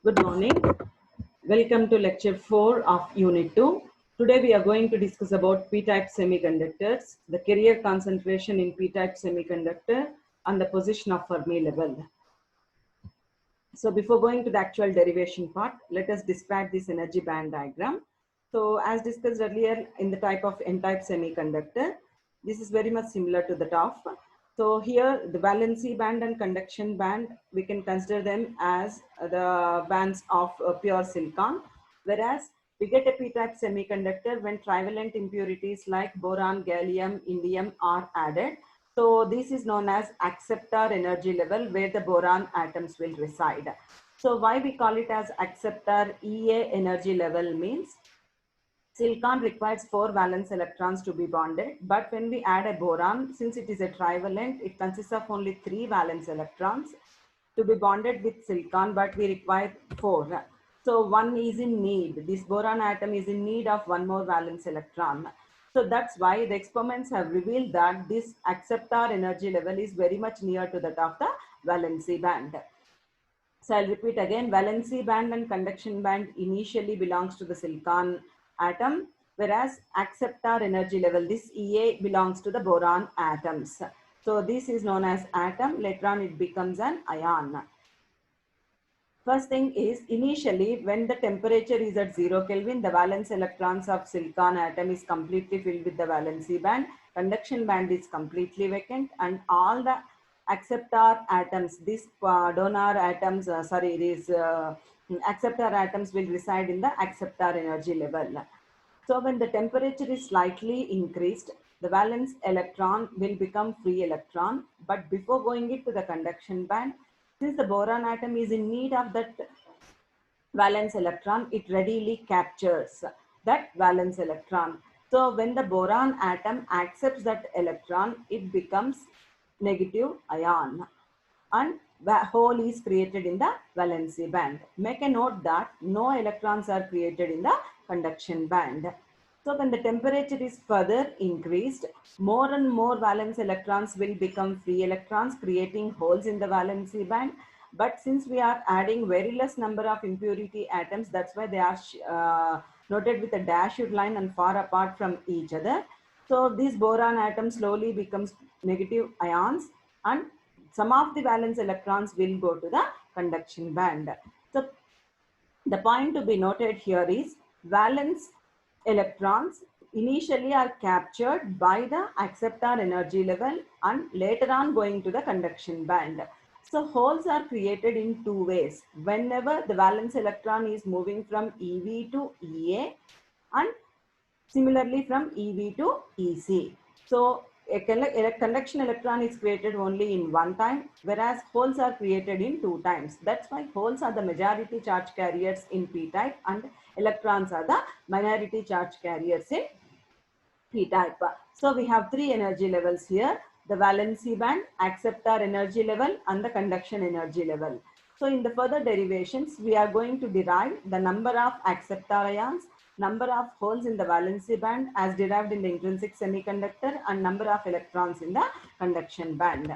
Good morning. Welcome to lecture 4 of unit 2. Today we are going to discuss about p-type semiconductors, the carrier concentration in p-type semiconductor and the position of Fermi level. So before going to the actual derivation part, let us describe this energy band diagram. So as discussed earlier in the type of n-type semiconductor, this is very much similar to the top. So here the valency band and conduction band, we can consider them as the bands of pure silicon, whereas we get a p-type semiconductor when trivalent impurities like boron, gallium, indium are added. So this is known as acceptor energy level where the boron atoms will reside. So why we call it as acceptor EA energy level means silicon requires 4 valence electrons to be bonded, but when we add a boron, since it is a trivalent, it consists of only 3 valence electrons to be bonded with silicon, but we require 4. So one is in need. This boron atom is in need of one more valence electron. So that's why the experiments have revealed that this acceptor energy level is very much near to that of the valency band. So I'll repeat again, valency band and conduction band initially belongs to the silicon atom, whereas acceptor energy level, this EA belongs to the boron atoms. So this is known as atom, later on it becomes an ion. First thing is initially when the temperature is at 0 Kelvin, the valence electrons of silicon atom is completely filled with the valency band. Conduction band is completely vacant and all the acceptor atoms, these donor atoms, these acceptor atoms will reside in the acceptor energy level. So when the temperature is slightly increased, the valence electron will become free electron. But before going into the conduction band, since the boron atom is in need of that valence electron, it readily captures that valence electron. So when the boron atom accepts that electron, it becomes negative ion and the hole is created in the valency band. Make a note that no electrons are created in the conduction band. So when the temperature is further increased, more and more valence electrons will become free electrons, creating holes in the valency band. But since we are adding very less number of impurity atoms, that's why they are noted with a dashed line and far apart from each other. So these boron atoms slowly becomes negative ions and some of the valence electrons will go to the conduction band. So the point to be noted here is valence electrons initially are captured by the acceptor energy level and later on going to the conduction band. So holes are created in two ways. Whenever the valence electron is moving from EV to EA and similarly from EV to EC. So a conduction electron is created only in one time, whereas holes are created in two times. That's why holes are the majority charge carriers in p-type and electrons are the minority charge carriers in p-type. So we have three energy levels here: the valency band, acceptor energy level, and the conduction energy level. So in the further derivations, we are going to derive the number of acceptor ions, number of holes in the valency band as derived in the intrinsic semiconductor, and number of electrons in the conduction band.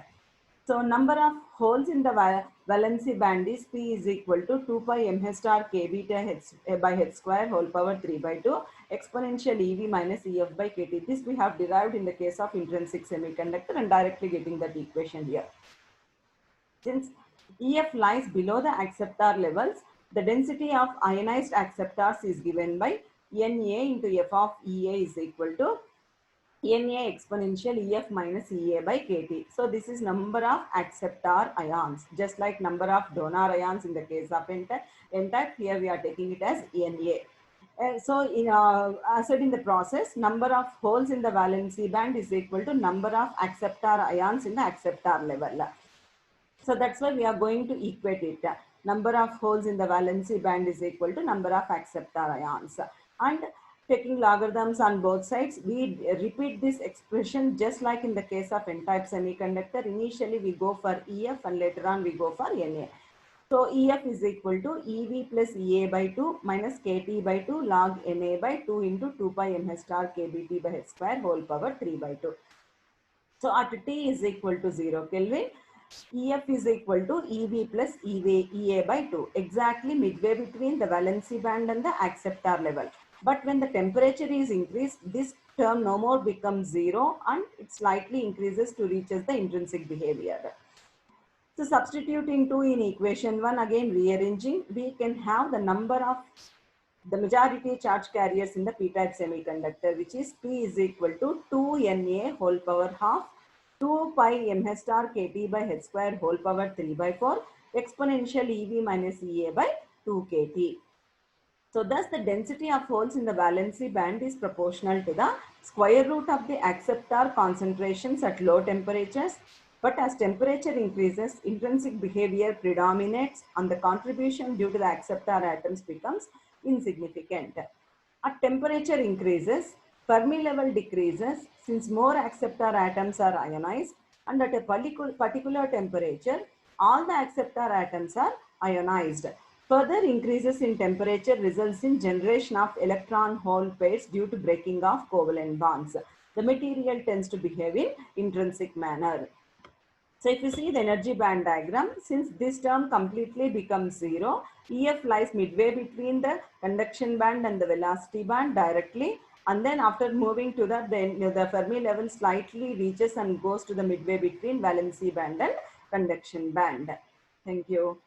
So number of holes in the valency band is P is equal to 2 pi m star k beta by h square whole power 3 by 2 exponential EV minus EF by KT. This we have derived in the case of intrinsic semiconductor and directly getting that equation here. Since EF lies below the acceptor levels, the density of ionized acceptors is given by Na into F of EA is equal to Na exponential EF minus EA by KT. So this is number of acceptor ions, just like number of donor ions in the case of N-type. Here we are taking it as Na. So as said in the process, number of holes in the valency band is equal to number of acceptor ions in the acceptor level. So that's why we are going to equate it. Number of holes in the valency band is equal to number of acceptor ions. And taking logarithms on both sides, we repeat this expression just like in the case of N-type semiconductor. Initially we go for EF and later on we go for Na. So EF is equal to EV plus EA by 2 minus KT by 2 log Na by 2 into 2 pi m star KBT by h square whole power 3 by 2. So at T is equal to 0 Kelvin, EF is equal to EV plus EA by 2, exactly midway between the valency band and the acceptor level. But when the temperature is increased, this term no more becomes 0 and it slightly increases to reaches the intrinsic behavior. So substituting 2 in equation 1, again rearranging, we can have the number of the majority charge carriers in the p-type semiconductor, which is P is equal to 2Na whole power half 2 pi mh star kt by h square whole power 3 by 4 exponential EV minus EA by 2 kt. So thus the density of holes in the valency band is proportional to the square root of the acceptor concentrations at low temperatures. But as temperature increases, intrinsic behavior predominates and the contribution due to the acceptor atoms becomes insignificant. At temperature increases, Fermi level decreases since more acceptor atoms are ionized, and at a particular temperature, all the acceptor atoms are ionized. Further increases in temperature results in generation of electron-hole pairs due to breaking of covalent bonds. The material tends to behave in intrinsic manner. So if you see the energy band diagram, since this term completely becomes 0, EF lies midway between the conduction band and the velocity band directly, and then after moving to that, then the Fermi level slightly reaches and goes to the midway between valency band and conduction band. Thank you.